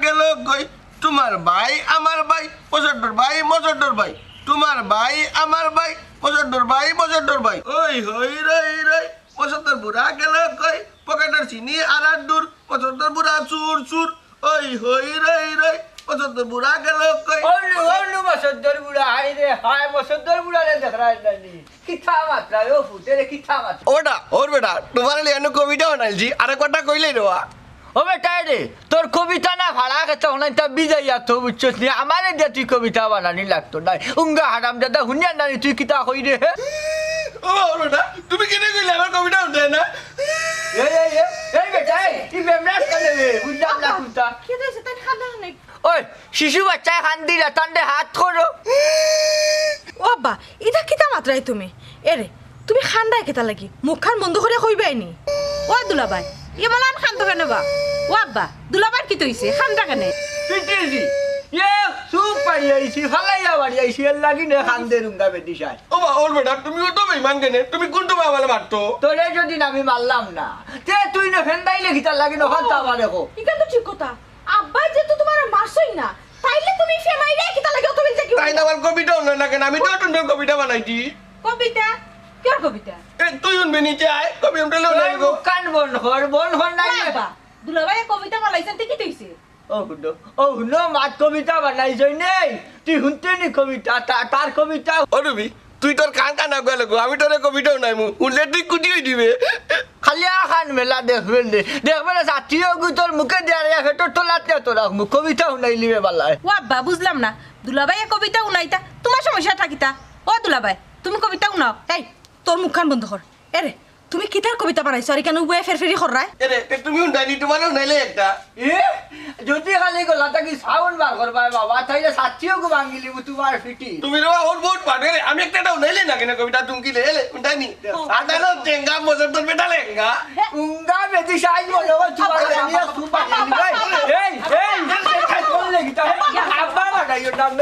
গেল কই তোমার ভাই আমার ভাই পঁচাত্তর ভাই মচত্তর ভাই তোমার ভাই আমার ভাই পঁচাত্তর ভাই পঁচাত্তর ভাই ওই হই রই রই পঁচাত্তর বুড়া গেল কই পকেটের চিনি আর দূর পঁচাত্তর বুড়া চুর চুর ওই হই রই রই পঁচাত্তর বুড়া গেল কই ওলু বছর বুড়া হাই রে হাই বছর বুড়া রে দেখ রাইনি কিথা মাত্রা ও ফুটে রে কিথা মাত্রা ওটা ওর বেটা তোমার লিয়ানো কবিতা বানাইছি আর একটা কইলে দেওয়া ও বেটা রে তোর কবিতা না ভাড়া খেতে হলাই তা বিজাইয়া তো বুঝছস নি আমারে দিয়ে তুই কবিতা বানানি লাগতো নাই উঙ্গা হারাম দাদা হুনিয়া নানি তুই কিতা কই রে ও বেটা তুমি কেনে কইলে আমার কবিতা উঠে না এই বেটা এই বেমরাস করে রে বুঝলাম না কুতা কি হইছে তাই খান্দা নাই ওই শিশু বাচ্চা খান্দি রে তান্ডে হাত করো ও আব্বা এটা কিতা মাত্রাই তুমি এরে তুমি খান্দাই কেতা লাগি মুখখান বন্ধ করে কইবাইনি ও দুলাভাই ইমালান খান্দ কেন বা ও আব্বা দুলাভাই কি তইছে খান্দা কেন পিটিছি এ সুপ পাড়ি আইছি ফালাইয়া বাড়ি আইছি এর লাগি নে খান্দে রুঙ্গা বেদিশাই ও বা ওর বেটা তুমি তো বেইমান কেনে তুমি কোনটো বাবালে মারতো তোরে যদি আমি মারলাম না তে তুই না ফেন্দাইলে গিতার লাগি না খান্তা আমার দেখো ইকা তো ঠিক কথা আব্বাই যে তো তোমার মারছই না তাইলে তুমি ফেমাইলে কিতা লাগে অত বিলতে কি তাই না আমার কবিতা উঠে না কেন আমি তো সুন্দর কবিতা বানাইছি কবিতা কি কবিতা এ তুই উনবে নিচে আয় কবি উঠে লো না গো কান বন হর নাই আব্বা দুলাভাই কবিতা বলাইছেন তে কি তইছে ও হুনো মাত কবিতা বানাইছই নেই তুই শুনতে নি কবিতা তার কবিতা ও রবি তুই তোর কান কানা গেল গো আমি তোরে কবিতা নাই মু উঠলে তুই কুটি হই দিবে খালি আখান মেলা দেখবে না জাতীয় তোর মুখে দেয়া হেটোর তোলাতে তোর কবিতা শুনাই লিবে বালায় ও আব্বা বুঝলাম না দুলাভাই কবিতা উনাইতা তোমার সমস্যা থাকিতা ও দুলাভাই তুমি কবিতা উনাও এই তোর মুখখান বন্ধ কর এরে তুমি কিতার কবিতা বানাইছো আর কেন উবে ফেরফেরি কররাই এরে তুমি উঠাইনি তোমারও নাইলে একটা এ যদি খালি গলা তাকি সাউন্ড বার করবা বাবা তাইলে সাথীও গো ভাঙিলি তোমার ফিটি তুমি রে ওর বহুত পারে আমি একটা উঠাইলে না কেন কবিতা তুমি কি লেলে উঠাইনি আদালো জেঙ্গা মজা তোর বেটা লেঙ্গা উঙ্গা বেদি সাই বলো তোমার নিয়ে সুপার ভাই এই কাজ করলে কি তা আব্বা বাড়াইও নাম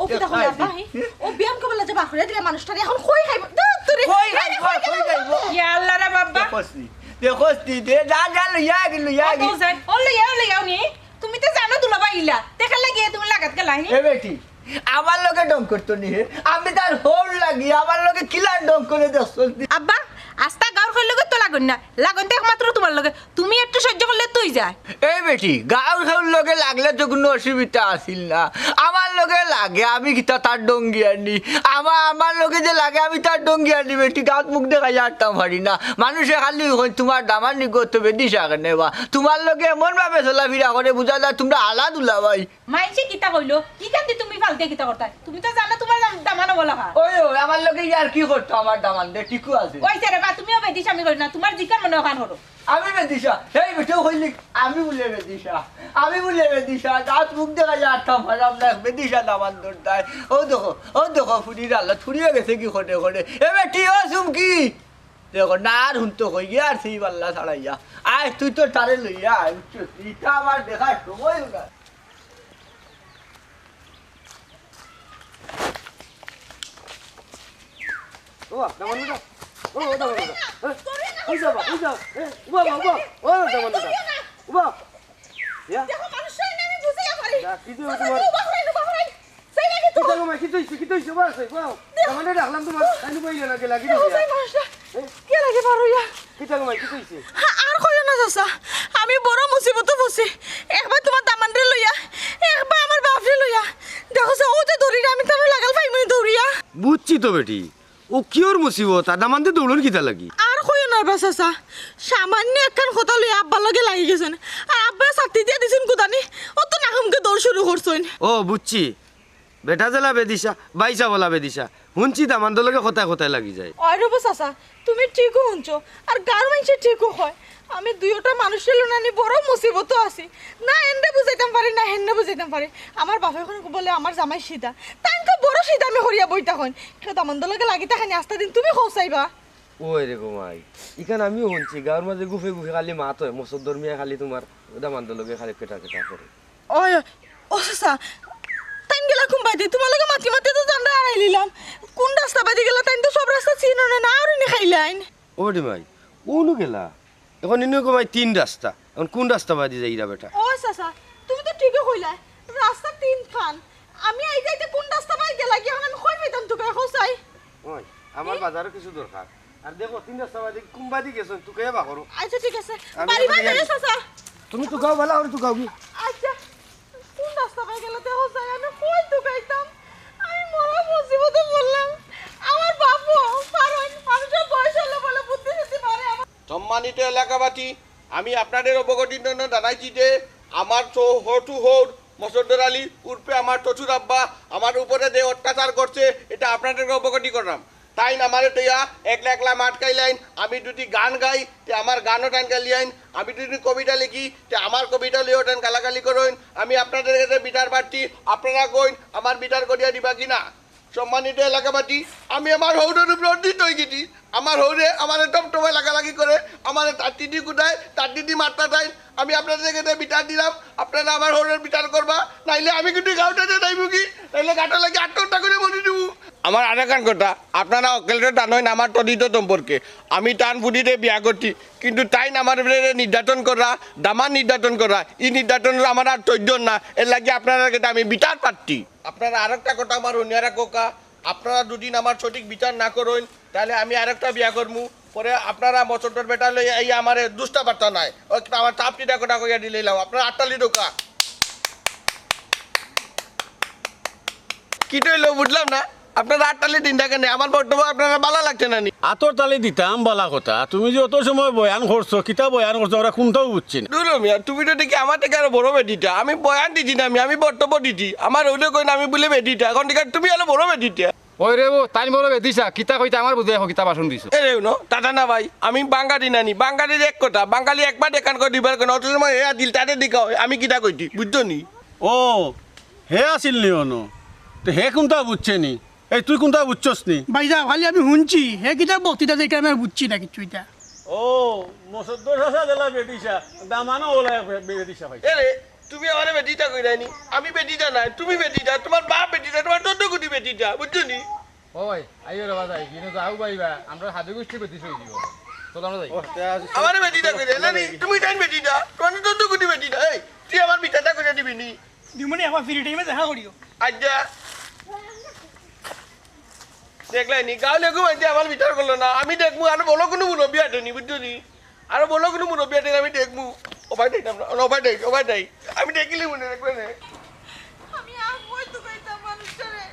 ও কিতা কই আব্বা ও বিয়াম কবলা যে বাখরে দিলে মানুষটারে এখন কই খাইব তোরে কই যাইবো ইয়া আল্লাহ রে বাবা দেখোস্তি দে যা লইয়া গি ও যাই ওলে যাও নি তুমি তো জানো দুলাভাই ইলা দেখা লাগিয়ে তুমি লাগাত গেলা হি এ বেটি আমার লগে ডং করতো নি আমি তার হোল লাগি আমার লগে কিলার ডং করে দেখছস আব্বা আস্তা গাওর কইলে তো লাগুন না লাগুন তো একমাত্র তোমার লগে তুমি একটু সহ্য করলে তুই যায় এই বেটি গাঁর খাউর লগে লাগলে তো কোনো অসুবিধা আসিল না আমার লগে লাগে আমি কিতা তার ডঙ্গি আনি আমার লগে যে লাগে আমি তার ডঙ্গি আনি বেটি গাঁত মুখ দেখাই আটতাম পারি না মানুষে খালি তোমার দামান নিগত বেদিসা কেনে বা তোমার লগে এমন ভাবে চলাফিরা করে বুঝা যায় তোমরা আলাদুলা ভাই মাইছে কিতা কইলো কি কান্দি তুমি ফালতে কিতা করতাই তুমি তো জানো তোমার দামানো বলা হা ওই আমার লগে ইয়ার কি করতো আমার দামান দে ঠিকও আছে ওইছে রে বা তুমিও বেদিস আমি কই না তোমার জিকার মনে ওখান হলো আমি বেদিসা এই বেটেও কইলি আমি বলে বেদিসা গাছ মুখ দেখা যায় আটকাম হারাম না বেদিসা দামান দৌড়ায় ও দেখো ফুরির আল্লাহ ফুরিয়ে গেছে কি খনে এ বেটি ও চুমকি দেখো না আর হুনতো কই গিয়া আর সেই পাল্লা ছাড়াইয়া আয় তুই তো তারে লইয়া আয় ইটা আমার দেখার সময় না ও দামানুদা ও দামানুদা ওই যাবা ও দামানুদা উবা ইয়া দেখো মানুষ না আমি বুঝাইয়া পারি না কি দিও তোমার সেই লাগি তো কি তো ইসে বাস বাও দামানুদা রাখলাম তোমার আইনু বইলে না গেলা কি ও সেই মানুষটা কে লাগে পারো ইয়া কি তো কি তো ইসে আর কইও না চাচা আমি বড় মুসিবতে বসি একবার তোমার দামানরে লইয়া একবার আমার বাপরে লইয়া দেখো ও যে দৌড়ি আমি তার লাগাল পাই মই দৌড়িয়া বুঝছি তো বেটি ও কিওর মুসিবত দামানতে দৌড়ন কিতা লাগি আর কইও না চাচা সামান্য একখান কথা লইয়া আব্বার লগে লাগি গেছেন আর আব্বা সাথে দিয়া দিছেন কুদানি ও তো নাহমকে দৌড় শুরু করছেন ও বুঝছি বেটা জেলা বেদিসা বাইসা বলা বেদিসা শুনছি দামানদের লগে কথায় লাগি যায় অরব চাচা তুমি ঠিকও শুনছো আর গার মাইছে ঠিকও হয় আমি দুইটা মানুষের লোনানি বড় মুসিবত আছি না এন্ডে বুঝাইতাম পারি না হেন্ডে বুঝাইতাম পারি আমার বাপে এখন বলে আমার জামাই সিধা তাইনকে বড় সিধা আমি হরিয়া বইতা হন কেউ দামন্দ লগে লাগি তাখানি আস্তা দিন তুমি খৌসাইবা ওই রে গোমাই ইখান আমিও শুনছি গাঁর মাঝে গুফে খালি মাত হয় মসর ধর্মিয়া খালি তোমার দামানদের লগে খালি কেটা করে ওই ও চাচা তাইন গেলা কোন বাইতে তোমার লগে মাতি তো জানরা আড়াই লিলাম কোন রাস্তা বাইতে গেলা তাইন তো সব রাস্তা চিনো না আর নি খাইলাইন ও রে ভাই কোনু গেলা এখন ইনু কমাই 3 রাস্তা এখন কোন রাস্তা বাদি যাইরা বেটা ও চাচা তুমি তো ঠিকই কইলা রাস্তা তিন খান আমি এই যাইতে কোন রাস্তা পাই গেলা কি এখন আমি কই পাইতাম তোকে খোঁচাই ওই আমার বাজারে কিছু দরকার আর দেখো 3 রাস্তা বাদি কোন বাদি গেছ তুই বা করো আচ্ছা ঠিক আছে আমি বাড়ি এবার বাড়ি যাই। চাচা তুমি তো গাও ভালো আর তুই গাও আচ্ছা কোন রাস্তা পাই গেলে দেখো যাই আমি কই ঢুকাইতাম আমি মরা মুসিবতে বললাম আমার বাপু কারণ মানুষের বয়স হলে বলে বুদ্ধি শুদ্ধি পারে আমার সম্মানিত এলাকাবাসী আমি আপনাদের অবগতির জন্য জানাইছি যে আমার হটু হৌর মসদ্দর আলী উর্ফে আমার শ্বশুর আব্বা আমার উপরে যে অত্যাচার করছে এটা আপনাদেরকে অবগতি করলাম তাই আমার তৈয়া একলা একলা আটকাইলাইন আমি যদি গান গাই তে আমার গানও টান গালিয়াইন আমি যদি কবিতা লিখি তে আমার কবিতা লিও টান গালাগালি করইন আমি আপনাদের কাছে বিটার পাচ্ছি আপনারা কইন আমার বিটার করিয়া দিবা কিনা সম্মানিত এলাকাবাসী আমি আমার হৌরের উপরে অর্জিত হয়ে গেছি আমার হৌরে আমার টমটমে লাগালাগি করে আমার তার দিদি কোথায় তার দিদি মাত্রা চাই আমি আপনাদের কাছে বিচার দিলাম আপনারা আমার হৌরের বিচার করবা নাইলে আমি কিন্তু গাঁওটাতে যাইব কি নাইলে গাঁটা লাগে আত্মহত্যা করে মরে দেবো আমার আর এক কথা আপনারা অকেলটা টানইন আমার তদিত সম্পর্কে আমি টান ফুটিতে বিয়া করছি কিন্তু তাই আমার নির্যাতন করা দামান নির্যাতন করা এই নির্যাতন আমার আর তৈর্য না এর লাগে আপনারা কাছে আমি বিচার পাচ্ছি আপনারা আরেকটা কথা আমার অন্যরা কোকা আপনারা দুদিন আমার সঠিক বিচার না করুন তাহলে আমি আরেকটা বিয়া করবো পরে আপনারা মচটর বেটা লই এই আমার দুষ্টা বার্তা নাই ওই আমার চাপটিটা কথা কইয়া দিলাম আপনারা আটটালি ঢোকা কি তৈল বুঝলাম না আপনারা আটটালি দিন থাকেন আমার বর্তমান আপনারা ভালো লাগছে না নি আতর তালি দিতাম বলা কথা তুমি যে অত সময় বয়ান করছো কিতা বয়ান করছো আমরা কোনটাও বুঝছি না দূর মিয়া তুমি তো দেখি আমার থেকে আরো বড় বেটিটা আমি বয়ান দিছি না আমি বক্তব্য দিছি আমার হইলে কই না আমি বলে বেটিটা এখন ঠিক তুমি আরো বড় বেটিটা ওই রে তাই বলে দিছা কিতা কইতা আমার বুঝে কিতা বাসন দিছো এরে ন টাটা না ভাই আমি বাঙালি নানি বাঙালির এক কথা বাঙালি একবার দেখান করে দিবার কেন অত সময় এরা দিল তাদের দিকা আমি কিতা কইতি বুঝছো নি ও হে আসিল নি অনো তো হে কোনটা বুঝছে নি এই তুই কোনটা বুঝছস নি ভাইজা খালি আমি শুনছি হে কিতা বক্তৃতা দেখে আমি আর বুঝছি না কিছু এটা ও মসদ্দর হাসা দেলা বেটিসা দামানো ওলা বেটিসা ভাই এরে তুমি আমার বেটিটা কইরানি আমি বেটিটা নাই তুমি বেটিটা তোমার বাপ বেটিটা তোমার চোদ্দ কোটি বেটিটা বুঝছো নি ওই আইও রে বাজাই কিনো যাও বাইবা আমরা হাতে গোষ্ঠী বেদিছ হই দিব তো আমরা যাই আমার বেটিটা কইরানি তুমি জান বেটিটা তোমার চোদ্দ কোটি বেটিটা এই তুই আমার বিটাটা কইরা দিবি নি দিমনি আমার ফ্রি টাইমে দেখা করিও আজ্জা দেখলাই নি গাঁও লেগু মাইতে আমার বিচার করলো না আমি দেখবো আরো বলো কোনো মুরব্বী আটেনি বুঝছো নি আরো বলো কোনো মুরব্বী আটেনি আমি দেখবো ওভার দেই আমি দেখিলি মনে রাখবে না আমি আর কই ঢুকাইতাম মানুষটারে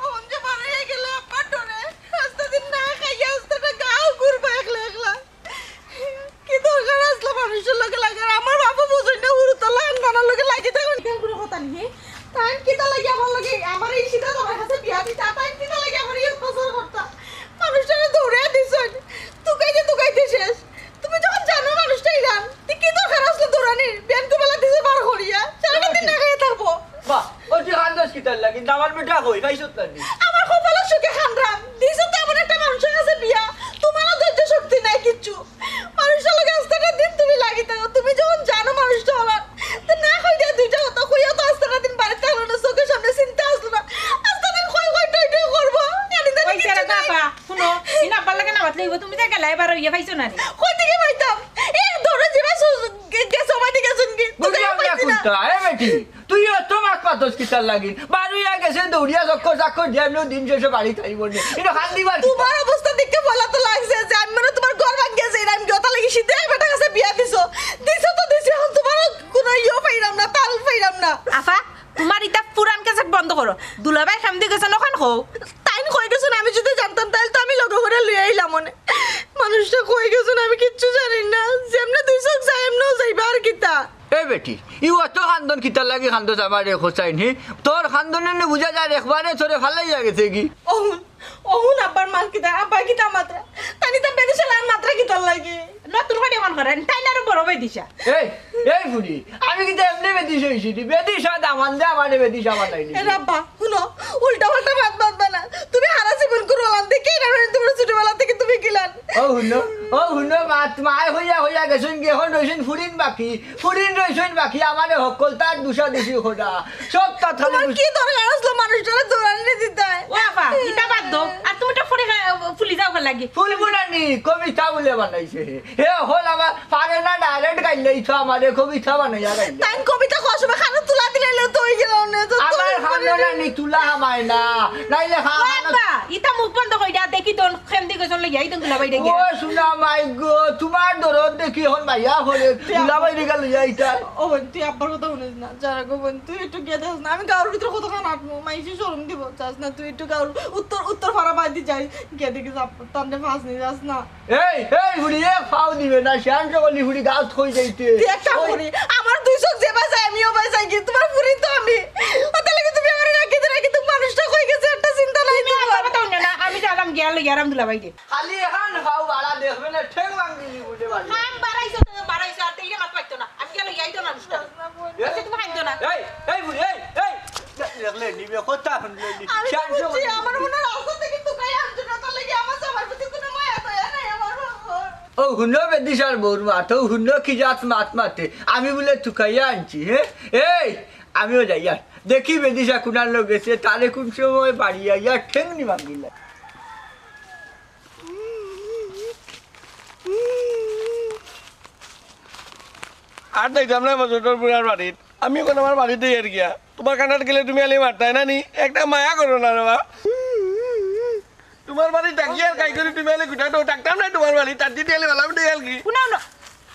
ওন যে বাড়ি হয়ে গেল আপার ডরে রাস্তা দিন না খাইয়া রাস্তাটা গাও ঘুরবো একলা একলা কি দরকার আসলো মানুষের লগে লাগে আর আমার বাবা বুঝই না উড়তলা নানার লগে লাগি থাকুন কেন কোনো কথা নেই তাই কিতা লাগে আমার লগে আমার এই সিধা তোমার কাছে বিয়া দিতা তাই কিতা লাগে আমার এই পছন্দ করতা মানুষটারে দৌড়ে দিছন তুকাইতে শেষ তুমি যখন জানো মানুষটা ইরান তুই কি দরকার আসলো দৌড়ানির ব্যাংক বেলা দিছে বার করিয়া সারাটা দিন না খাইয়া থাকবো বাহ ওই যে খান্দাস কিতার লাগি আমার বেটা কই খাইছত লাগি আমার কপালের সুখে খানরাম দিছো তো এমন একটা মানুষের কাছে বিয়া তোমারও ধৈর্য শক্তি নাই কিচ্ছু মানুষের লগে আস্তাটা দিন তুমি লাগি থাকো তুমি যখন জানো মানুষটা হলার তো না কই দিয়ে দুইটা কথা কইয়া তো আস্তাটা দিন বাড়িতে থাকলো না চোখের সামনে চিন্তা আসলো না আস্তা দিন কই টই করবো জানি জানি ওই ছেড়ে দাপা শুনো ইনা পাল্লা কেন বাতলে তুমি তো গেলাই এবার ইয়ে পাইছো না রে কই থেকে পাইতাম এই ধরে যাবে গেছো মাটি গেছুন কি বুঝলাম না কোনটা এ বেটি তুই অত মাছ পাতস কিতার লাগি বাড়িয়া গেছে দৌড়িয়া চক্কর যেমন দিন শেষে বাড়ি থাইব নি এটা খান দিবার তোমার অবস্থা দেখে বলা তো লাগছে যে আমি মানে তোমার ঘর ভাঙিয়েছে আমি কথা লাগি শীতে বেটা কাছে বিয়া দিছো তো দিছো এখন তোমার কোনো ইয়ে পাইলাম না তাল পাইলাম না আফা তোমার ইটা পুরান কাছে বন্ধ করো দুলাভাই সামনে গেছে নখান হো তাই কই গেছো আমি যদি জানতাম তাহলে তো আমি লগে করে লই আইলাম মনে মানুষটা কই গেছো আমি কিচ্ছু জানি না যেমনে দুই চোখ যায় এমনও যাইবা আর কিতা এ বেটি ই অত খান্দন কিতার লাগি খান্দস আমার খোঁচাইনি তোর খান্দনে বুঝা যায় একবারে তোরে ভালাই গেছে কি অহুন আব্বার মাল কিতা আব্বা কিতা মাত্রা তানি তো বেদে চালান মাত্রা কিতা লাগে নতুন করে মন করেন তাই না আরো বড় ভাই দিছা এই ফুড়ি আমি কিন্তু এমনি বেদিস হইছি বেদিস দামান দে আমার বেদিস আমার লাইনি এ রাব্বা শুনো উল্টা পাল্টা বাদ বাদ না তুমি হারা জীবন করলাম দেখে না তুমি ছোটবেলা থেকে তুমি গিলান ও হুনো ও শুনো মায় হইয়া গেছেন কি এখন রয়েছেন ফুরিন বাকি আমার হকল তার দুশা দিছি খোদা সব কথা তোমার কি দরকার আসলো মানুষটারে দৌড়ানি দিতে ও আপা ইটা বাদ দাও আর তুমি তো ফুলি যাও লাগে ফুল বুড়ানি কবিতা বলে বানাইছে হে হল আমার পারে না ডাইরেক্ট গাইলে ইচ্ছা আমারে কবিতা বানাইয়া গাইলে তাই কবিতা কসবে খানো তুলা দিলে তো হই গেল না তো আমার খানো নি তুলা হামায় না নাইলে ও আপা ইটা মুখ বন্ধ কইরা দেখি তোর খেমদি গজন লাগি আই তুলা বাইরে ও গিয়া শুনা মাই গো তোমার দরদ দেখি হন ভাইয়া হলে তুলা বাইরে গেল যাইতা ও বোন তুই আব্বার কথা শুনিস না যারা গো বোন তুই একটু গিয়ে দেখ না আমি গাঁর ভিতরে কত খান আটমো মাইসি শরম দিব চাস না তুই একটু গাঁর উত্তর ফাড়া বাদি যাই গিয়ে দেখি তান্ডে ফাঁস নিয়ে যাস না এই হুড়ি এক ফাও দিবে না শ্যাম সকলি হুড়ি গাছ থই যাইতে তুই একটা করি আমার দুই চোখ যে বাজায় আমিও বাজাই কি তোমার পুরি তো আমি ও তাহলে কি তুমি আমার রাখি তুমি মানুষটা কই গেছে একটা চিন্তা নাই তুমি আমার কথা শুনে না আমি যালাম গিয়া লই আরাম দুলা বাইরে খালি এখন ফাও বাড়া দেখবে না ঠেং ভাঙিলি বুঝে পারি নাম বাড়াইছো আর তেইলে মাত পাইতো না আমি গেল যাইতো না অনুষ্ঠান আচ্ছা তুমি খাইতো না এই বুড়ি এই দেখলে নিবে কথা শুনলে আমি শ্যাম বুঝছি সকলি আমার মনে রাস্তা থেকে তুকাই আনছো না তাহলে কি আমার সবার প্রতি কোনো মায়া দয়া নাই আমার ও হুনো বেদিশার বউর মাত ও হুনো কি জাত মাতে আমি বলে তুকাইয়া আনছি এই আমিও যাই আর দেখি বেদিশা কুনার লোক গেছে তারে কোন সময় বাড়ি আইয়া ঠেং নি ভাঙিলা আর দেখতাম না মজুদর বুড়ার বাড়ির আমি এখন আমার বাড়িতে আর গিয়া তোমার কানার গেলে তুমি আলি মারতাই না নি একটা মায়া করো না বাবা তোমার বাড়ি ডাকি আর কাই করে তুমি আলি গুটা তো ডাকতাম না তোমার বাড়ি তার দিতে আলি ভালো দেয়াল কি শুনাও না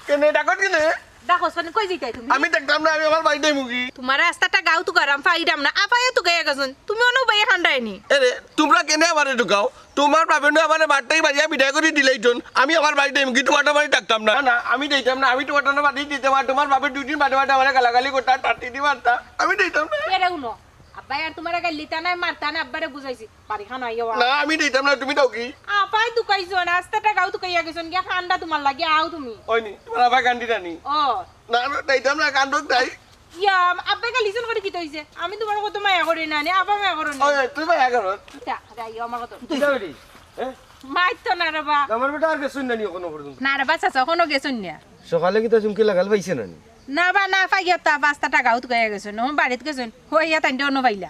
কেনে ডাকত কেনে ডাকস মানে কই যাইতাই তুমি আমি ডাকতাম না আমি আমার বাড়িতে মুগি তোমার রাস্তাটা গাও তো গরম ফাইরাম না আপায়ে তো গায়া গজন তুমি অনু বাইয়া খান্ডায়নি এরে তোমরা কেনে আমারে ঢুকাও তোমার বাপেন আমার বাড়িটাই বাড়িয়া বিদায় করে দিলেই জন আমি আমার বাড়িতে মুগি তোমার বাড়ি ডাকতাম না না আমি দিতাম না আমি তোমার বাড়ি দিতাম আর তোমার বাপের দুদিন বাড়ি বাড়ি আমার গালাগালি করতা টাটি দি মারতা আমি দিতাম না এরে উনো আব্বাই আর তোমার গালিতা নাই মারতা না আব্বারে বুঝাইছি বাড়ি খান আইয়া না আমি দিতাম না তুমি দাও কি আপাই তো কাইছো রাস্তাটা গাও তো কাইয়া গেছন গিয়া খান্ডা তোমার লাগি আও তুমি হয়নি তোমার আবার কান্দি নানি ও না দিতাম না কান্দক তাই ইয়া আব্বাই গালিছন করে কি তইছে আমি তোমার কত মায়া করি না নে আপা মায়া করো না ওই তুই ভাই আগর গাই আমার কত কিতাবেরি মাইতো না রে বা আমার বেটা আর গেছুন না নি এখনো পর্যন্ত না রে বা চাচা কোনো গেছন না সকালে কি তা চুমকি লাগাল পাইছে না নি না বা না পাইয়া তা পাঁচটা গাও তো কাইয়া গেছন ও বাড়িতে গেছন হইয়া তাইন্ডে অন্য পাইলা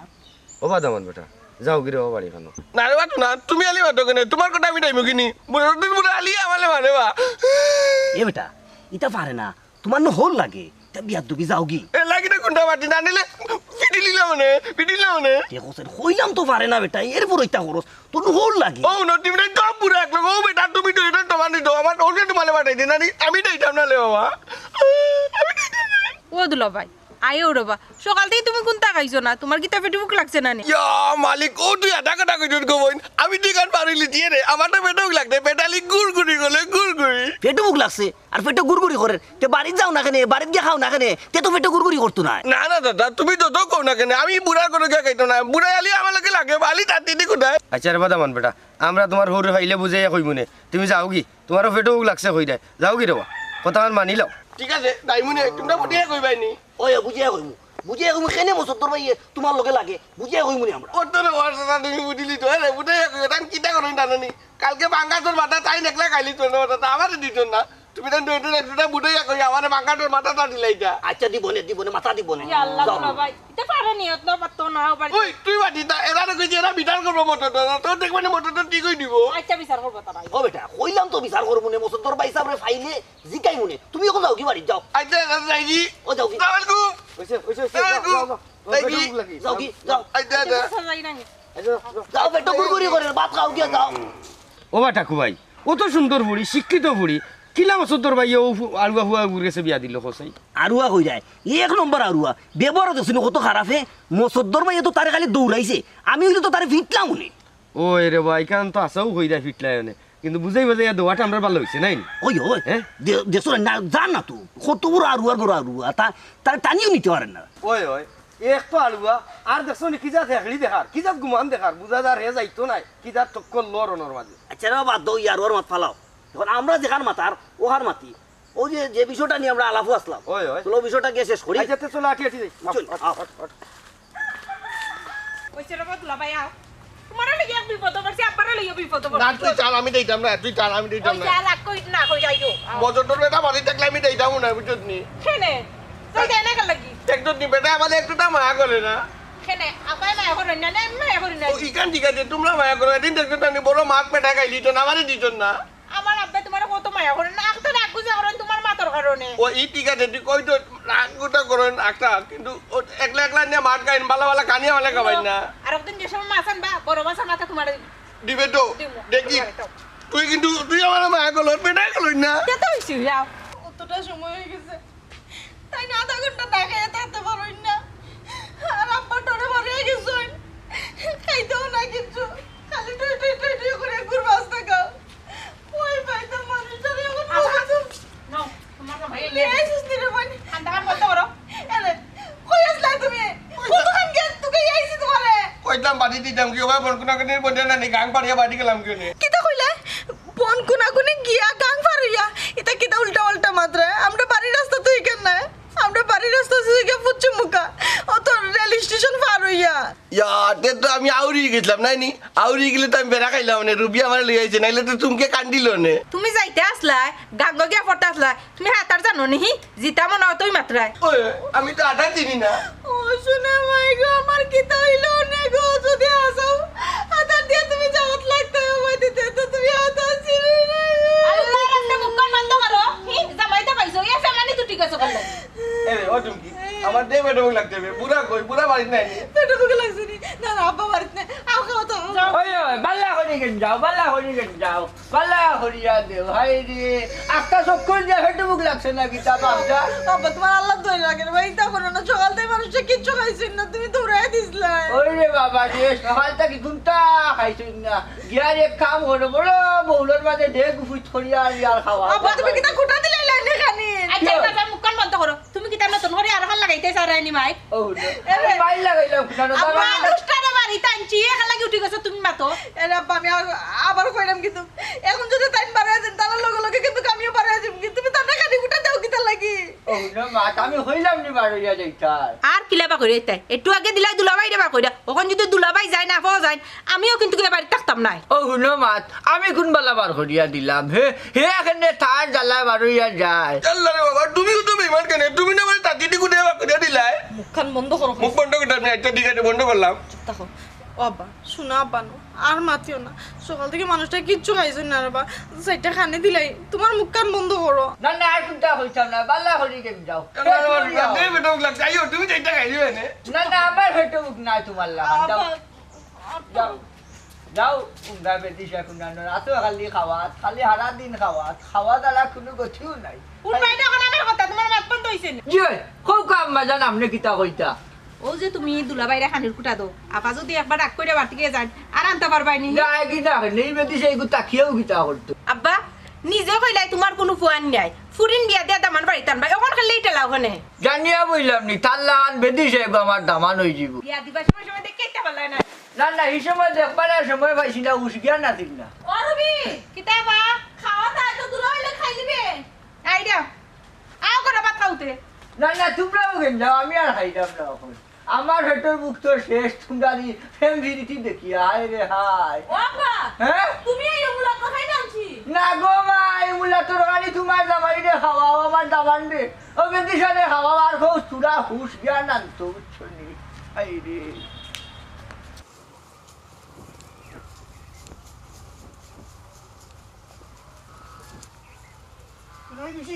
ও বাদামান বেটা যাও গিরে ও বাড়ি খানো না রে বাটু না তুমি আলি বাটো কেনে তোমার কথা আমি টাইম কিনি বুড়া বুড়া আলি আমালে মানে বা এ বেটা ইটা পারে না তোমার না হল লাগে তা বিয়ার দুবি যাও কি এ লাগি না কোনটা বাটি না নিলে পিটিলিলা মানে দেখোছেন হইলাম তো পারে না বেটা এরপর ইটা করস তোর হল লাগে ও ন তুমি তো পুরো এক লোক ও বেটা তুমি তো এটা তোমার দিও আমার ওকে তোমালে বাটাই দিনা নি আমি দিতাম না লে বাবা আমি দিতাম না ও দুলা ভাই আয়ো রবা সকাল থেকে তুমি কোনটা খাইছো না তোমার কি তা পেটে ভুক লাগছে না নি ইয়া মালিক ও তুই আধা কাটা কইছস গো বইন আমি দোকান পারিলি দিয়ে রে আমার তো পেটও লাগতে পেটালি গুড়গুড়ি গলে গুড়গুড়ি পেটে মুখ লাগছে আর পেটে গুড়গুড়ি করে তে বাড়িতে যাও না কেনে বাড়িতে গিয়ে খাও না কেনে তে তো পেটে গুড়গুড়ি করতো না না না দাদা তুমি যত কও না কেন আমি বুড়া করে গিয়ে খাইতো না বুড়া আলি আমার লাগে লাগে বালি তাতি দি কোথায় আচ্ছা রে বাদামান বেটা আমরা তোমার হরে ফাইলে বুঝাইয়া কইমুনে তুমি যাও কি তোমারও পেটও লাগছে কই দেয় যাও কি রে বা কথা আমার মানি লও ঠিক আছে দাইমুনে তোমরা বটিয়া কইবাই নি ওই বুঝিয়া কইমু কেনে মসত তোর ভাই তোমার লগে লাগে বুঝিয়া কইমু নি আমরা ওতরে ওয়াসা তুমি বুঝিলি তো আরে বুঝাইয়া কই তান কিটা করুন জানানি কালকে বাঙ্গাটোর মাথা তাই নেকলা খাইলি তো না আমারে দিত না তুমি তান দুইটা বুঝাইয়া কই আমারে বাঙ্গাটোর মাথাটা দিলাইটা আচ্ছা দিবনে মাথা দিবনে ইয়া আল্লাহ দুলা ভাই এটা পারে নি অত পারতো না বাড়ি ওই তুই বাটি তা এরা কইছি এরা বিটার করব মোটরটা তো দেখবানি মোটরটা ঠিক হই দিব আচ্ছা বিচার করব তারা ও বেটা কইলাম তো বিচার করবো নে মসত তোর ভাই সামনে ফাইলে জিকাই মনে তুমি এখন যাও কি বাড়ি যাও আচ্ছা যাইজি ও যাও কি তাহলে ওইছে যাও যাও কি যাও আচ্ছা যাই না যাও পেটে গুড়গুড়ি করে ভাত খাও গিয়া যাও ও বা ঠাকু ভাই ও তো সুন্দর বুড়ি শিক্ষিত বুড়ি কিলা বছর তোর ভাই ও আলুয়া হুয়া গেছে বিয়া দিল হোসাই আরুয়া হয়ে যায় এক নম্বর আরুয়া ব্যবহার দেখছি কত খারাপ হে মসদ্দর ভাই তো তারে খালি দৌড়াইছে আমি হইলে তো তারে ফিটলাম উনি ও রে ভাই কারণ তো আসাও হই যায় ফিটলাই অনে কিন্তু বুঝাই বুঝাই দোয়াটা আমরা ভালো হইছে নাই ওই ওই হ্যাঁ? দেশ না জান না তো কত বড় আরুয়া তার টানিও নিতে পারেন না ওই ওই এক তো আলুয়া আর দেখছো নি কি যা হেকড়ি দেখার কি যা গুমান দেখার বুঝা যার হে যাইতো নাই কি যা টক্কর লরনের মাঝে আচ্ছা রে বাদ দাও আরুয়ার মাত ফালাও এখন আমরা যেখান মাতার ওহার মাতি ওই যে বিষয়টা নিয়ে আমরা আলাপু আসলাম ওই ওই চলো বিষয়টা গিয়ে শেষ করি আচ্ছা চলো আটি আটি যাই চল, আও। ওই ছেড়ে দুলা ভাই আও তোমারও লাগি এক বিপদ পড়ছে আব্বারও লাগি বিপদ না পড়ছে তুই চাল আমি দিতাম না তুই চাল আমি দিতাম ওই না যা লাগ কই না কই যাইও মজুরটার বেটা বাড়ি থাকলে আমি দিতাম না বুঝছত নি কেনে তুই দেয় না লাগি একটু নি বেটা আমাদের একটুটা মায়া করে না কেনে আপাই মায়া করেন না না মায়া করেন না ও ইকান ঠিক আছে তোমরা মায়া করো এদিন দেখছো তো আমি বড় মাছ পেটা খাইলি তো আমারই দিত না আমার আব্বা তোমার কত মায়া করেন না একটা রাগ গুজা করেন তোমার মাতর কারণে ও ই ঠিক আছে তুই কই তো রাগটা করেন একটা কিন্তু ও একলা একলা নিয়ে মাছ খাইন ভালো ভালো কানিয়া ভালো খাবাই না আর একদিন যে সময় মাছ আনবা বড় মাছ মাথা তোমার দিবে তো দেখি তুই কিন্তু তুই আমার মায়া করলো পেটা গেল না কত হইছে যাও কতটা সময় হয়ে গেছে তাই না আধা ঘন্টা না খেয়ে থাকতে পারোই না আর আব্বা ডরে মারিয়ে গেছেন খাইতেও না কিছু খালি টুই টুই টুই টুই করে ঘুরবাস থাকা ওই পাইতে মানুষটার এখন নাও তোমার ভাই নিয়ে আইসিস নি রে মানে আন্দামান বলতে পারো এলে কই আসলা তুমি কতক্ষণ গেছ তুই আইসি তোমারে কইতাম বাড়ি দিতাম কি ওবা বল কোনা কোনি বন্ধে না নি গাং পাড়িয়া বাড়ি গেলাম কি নে কিতা কইলে বন কোনা কোনে গিয়া গাং পারইয়া এটা কিতা উল্টা উল্টা মাত্রা আমরা বাড়ির রাস্তা তুই কেন না আমরা বাড়ির রাস্তা তুই কে পুচ্ছ মুকা ও তো রেল স্টেশন পার হইয়া ইয়া তে তো আমি আউরি গেছিলাম নাই নি আউরি গেলে তো আমি বেড়া খাইলাম নে রুবি আমার লই আইছে নাইলে তো তুমি কান্দিল নে তুমি যাইতে আসলা গাঙ্গ গিয়া পড়তে আসলা তুমি হাতার জানো নি জিতা মনে হয় তুই মাত্রায় ওই আমি তো আটা চিনি না ও শুনে মাই গো আমার কিতা হইলো নে গো যদি আসাও আদার দিয়ে তুমি যাওয়াত লাগতে হবে দিতে তো তুমি আদা ছিলি না আল্লাহ রাস্তা মুক্কান বন্ধ করো জামাইতে পাইছো এ ফ্যামিলি তো ঠিক আছে করলে এরে ও তুমি আমার দে বেডো লাগতে হবে বুড়া কই বুড়া বাড়ি নাই নি পেটে বুকে লাগছে নি না না আব্বা বাড়িতে না আও খাও তো ওই ওই বাল্লা হরি গেন যাও বাল্লা হরি গেন যাও বাল্লা হরিয়া দেও হাই রে আস্তা চক্কর দিয়ে হেঁটে মুখ লাগছে না গীতা বাপটা আব্বা তোমার আল্লাহ দই লাগে ভাই তা করো না সকাল থেকে মানুষটা কিচ্ছু খাইছেন না তুমি দৌড়াই দিছলা ওই রে বাবা রে সকালটা কি ঘুমটা খাইছিস না গিয়ার এক কাম হলো বড় বউলের মাঝে ঢেক ফুট করিয়া আর খাওয়া আব্বা তুমি কিতা কুটা দিলে লাইনে খানি আচ্ছা বাবা মুক্কান বন্ধ করো তুমি কি তার নতুন করে আর হাল লাগাইতে চারাইনি মাই ও আরে বাইল লাগাইলাম কুটানো আব্বা দুষ্টারে বাড়ি টানছি একা লাগি উঠি গেছে তুমি মাতো এর আব্বা আমি আবার কইলাম কিন্তু এখন যদি টাইম বাড়ায় দেন তাহলে লগে লগে কিন্তু আমিও বাড়ায় দিব কিন্তু তুমি তার খানি কুটা দাও কিতা লাগি ও না মা আমি হইলাম নি বাড়িয়া যাইতার আর কিলাবা করি তাই একটু আগে দিলাই দুলাবাই দেবা কইরা ওখান যদি দুলাবাই যায় না পাওয়া যায় আমিও কিন্তু বাড়ি থাকতাম নাই ও হুনো মাত আমি কোন বালা বার করিয়া দিলাম হে হে এখানে তার জ্বালা বাড়িয়া যায় আল্লাহ রে বাবা তুমি তো বেমান কেন তুমি না মানে তাকি দিকু দেবা করে দিলাই মুখখান বন্ধ করো মুখ বন্ধ করে আমি একটা ঠিক আছে বন্ধ করলাম দেখো ও আব্বা শোনা আব্বা নো আর মাতিও না সকাল থেকে মানুষটা কিচ্ছু খাইছেন না আব্বা সেটা খানে দিলাই তোমার মুখখান বন্ধ করো না না আর কোনটা হইতাম না বালা হরি গেম যাও দে বেডো লাগছে আইও তুমি যেটা খাইবে নে না না আমার হেঁটে মুখ নাই তোমার লাগান যাও আব্বা যাও যাও উঙ্গা বেদিস এখন রাতে খালি খালি হারা দিন খাওয়া দাওয়া কোনো গতিও নাই উঠবাই না এখন আমার কথা তোমার মাত বন্ধ হইছে না জি খুব কাম মাজান আপনি কিতা কইতা ও যে তুমি দুলাবাইরা খানির কুটা দাও আপা যদি একবার রাগ করে বাড়ি থেকে যান আর আনতে পারবাই নি যাই কিতা নেই বেদিস এইগু তাকিয়েও কিতা করতো আব্বা নিজে কইলাই তোমার কোনো ফুয়ান নাই ফুরিন বিয়া দিয়া দামান বাড়ি টানবা এখন খালি টেলা ওখানে জানিয়া বললাম নি তার লাগান বেদিস আমার দামান হয়ে যাব বিয়া দিবা সময় সময় দেখে কেটে পারলাই না না না এই সময় দেখবা না সময় পাইছি না উস গিয়া না দিন না ও রবি কিতাবা খাওয়া দাও তো দুলাবাইলে খাই লিবে আইডা আও করে ভাত খাওতে না না তোমরাও গেম যাও আমি আর খাইতাম না এখন আমার হেঁটোর মুখ তো শেষ তোমরা ফ্যামিলিটি দেখি হায় রে হায় ও আব্বা হ্যাঁ তুমি এই মুলা খাই নামছি না গো মা এই মুলা তোর গাড়ি তোমার জামাই রে খাওয়াও আমার দামান রে ও বেদিসারে খাওয়াও আর খুব চূড়া হুশ জ্ঞান আনতো বুঝছো নি হাই রে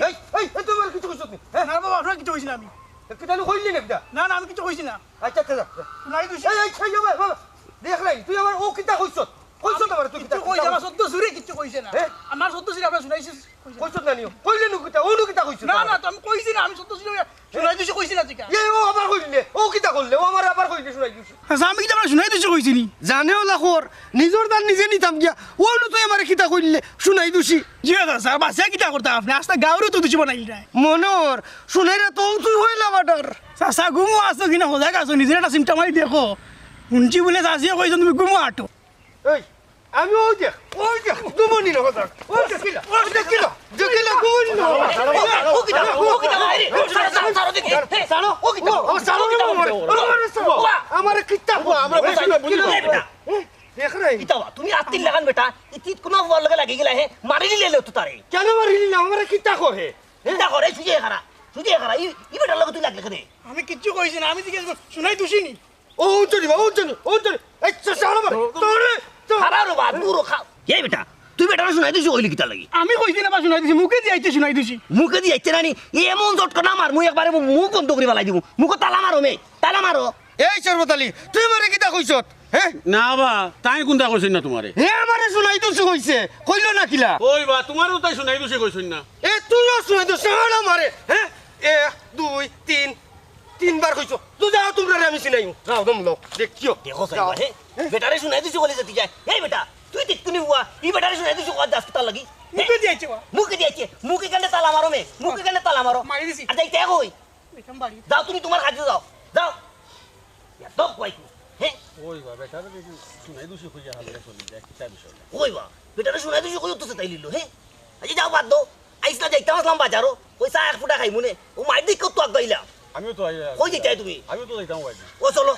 এই এই তোমার কিছু কইছ নি না বাবা আপনার কিছু কইছি না আমি কিটা কইলি না কিটা না না আমি কিছু কইছি না আচ্ছা আচ্ছা নাই কইছি এই এই ছাই যাবে বাবা দেখ নাই তুই আমার ও কিটা কইছ কইছ না তুই কিটা কিছু কইছে আমার সত্য সুরে কিছু কইছে না হ্যাঁ? আমার সত্য সুরে আপনার শুনাইছিস কইছ না নিও কইলি নু কিটা ও নু কিটা কইছ না না তো আমি কইছি না আমি সত্য সুরে শুনাই দিছি কইছি না তুই এ ও আবার কইলে ও কিটা করলে ও আমার আবার কইলে শুনাই দিছ আচ্ছা আমি কি আপনার শুনাই দিছি কইছি নি জানেও লাখর নিজর দান নিজে নিতাম গিয়া ও নু তুই আমার কিটা কইলে শুনাই দিছি জি দাদা স্যার বাসা কিটা করতে আপনি আস্তা গাউরে তো দিছি বানাই না মনোর শুনাই রে তো তুই হইলা বাটার চাচা গুমো আছো কিনা সজাগ আছো নিজের একটা চিন্তা মারি দেখো শুনছি বলে চাষিয়ে কইছো তুমি গুমো আটো এই আমি ওই দেখ দুমনি না কথা ওই দেখিলা দেখিলা গুমনি না ও কিটা সানো ও কিটা ও সানো কিটা আমার কিটা আমার বসাই না বুঝলো দেখ রে ইতাবা তুমি আত্মীর লাগান বেটা ইতিত কোনো বল লগে লাগি গেলা হে মারি দিলে তো তারে কেন মারিলি না আমার কিতা করে চিন্তা করে সুজে খারা ই বেটার লগে তুই লাগলে কেনে আমি কিচ্ছু কইছি না আমি জিজ্ঞেস শুনাই দুষিনি ও চলি বা ও চলি এই চালা মার তোরে খারা রে বা দূর খা এই বেটা তুই বেটারে শুনাই দিছ কইলি কিতা লাগি আমি কইছি না বা শুনাই দিছি মুখে দিয়ে আইতে শুনাই দিছি মুখে দি আইতে নানি এমন জটকা না মার মুই একবারে মুখ বন্ধ করি বালাই দিব মুখ তালা মারো মে তালা মারো এই সর্বতালি তুই মারে কিতা কইছত হ্যাঁ না বা তাই কোনটা কইছেন না তোমারে হে আমারে শুনাই তো কইছে কইলো না কিলা ওই বা তোমারও তাই শুনাই দিছে কইছেন না এ তুইও শুনাই তো সারা মারে হ্যাঁ 1 2 3 তিনবার কইছো তুই যাও তোমরা আমি চিনাই যাও দম লোক দেখিও দেখো সাইবা হে বেটারে শুনাই দিছ কইলে যেতে যায় এই বেটা তুই তিতকুনি হুয়া ই বেটারে শুনাই দিছ কত হাসপাতাল লাগি মুখে দিয়ে আইছে মুখে দিয়েছে মুখে কানে তালা মারো মে মুখে কানে তালা মারো মারি দিছি আর যাইতে কই এখান বাড়ি যাও তুমি তোমার কাজে যাও যাও এত কই হ্যাঁ ওই বা বেটারে শুনাই দিছে কইয়া হালে চলি যায় কিতা বিষয় ওই বা বেটারে শুনাই দিছ কই তো তাই লিলো হে আজ যাও বাদ দো আইসলা যাইতে আসলাম বাজারো ওই চা এক ফুটা খাই মনে ও মাইর দিক কত আগ গাইলা আমিও তো কই যাইতে তুমি আমিও তো যাইতাম ভাই ও চলো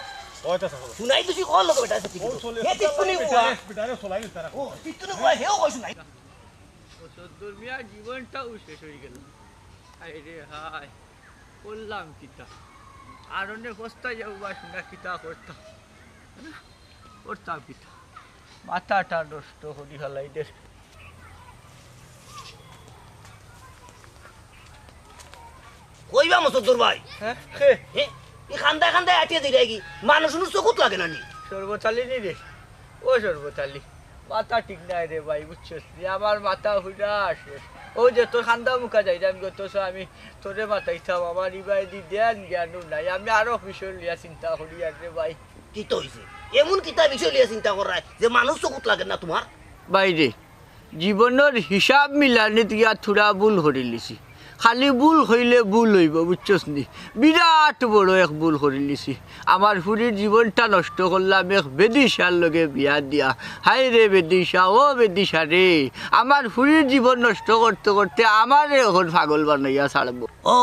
ওইটা চলো শুনাই দিছি কল লোক বেটা সত্যি হে তিতকুনি হুয়া বেটারে চলাই তারা ও তিতকুনি হুয়া হেও কই শুনাই দুর্মিয়ার জীবনটাও শেষ হয়ে গেল হায় রে হায় করলাম কিতা আর অনেক বস্তা যাবো বা শুনা কিতা করতাম কিতা মাথাটা নষ্ট হরি হালাই দে কইবা মসুদ্দুর ভাই হ্যাঁ হে ই খান্দা খান্দা আটিয়ে দিই কি মানুষ চকুত লাগে না নি সর্বতালি নি রে ও সর্বতালি মাথা ঠিক নাই রে ভাই বুঝছিস আমার মাথা হুইরা শেষ ও যে তোর খান্দা মুখা যাই আমি গত আমি তোরে মাথাইতাম আমার ইবাই দি দেন জ্ঞানও নাই আমি আরো বিষয় লিয়া চিন্তা করি আর রে ভাই কি তো হইছে এমন কিতা বিষয় লিয়ে চিন্তা করায় যে মানুষ চকুত লাগে না তোমার বাইরে জীবনের হিসাব মিলানি দিয়া থোড়া ভুল করে লিছি খালি ভুল হইলে ভুল হইব বুঝছস নি বিরাট বড় এক ভুল করে লিছি আমার ফুরির জীবনটা নষ্ট করলাম এক বেদিশার লগে বিয়া দিয়া হাই রে বেদিশা ও বেদিশা রে আমার ফুরির জীবন নষ্ট করতে করতে আমারে এখন পাগল বানাইয়া ছাড়বো ও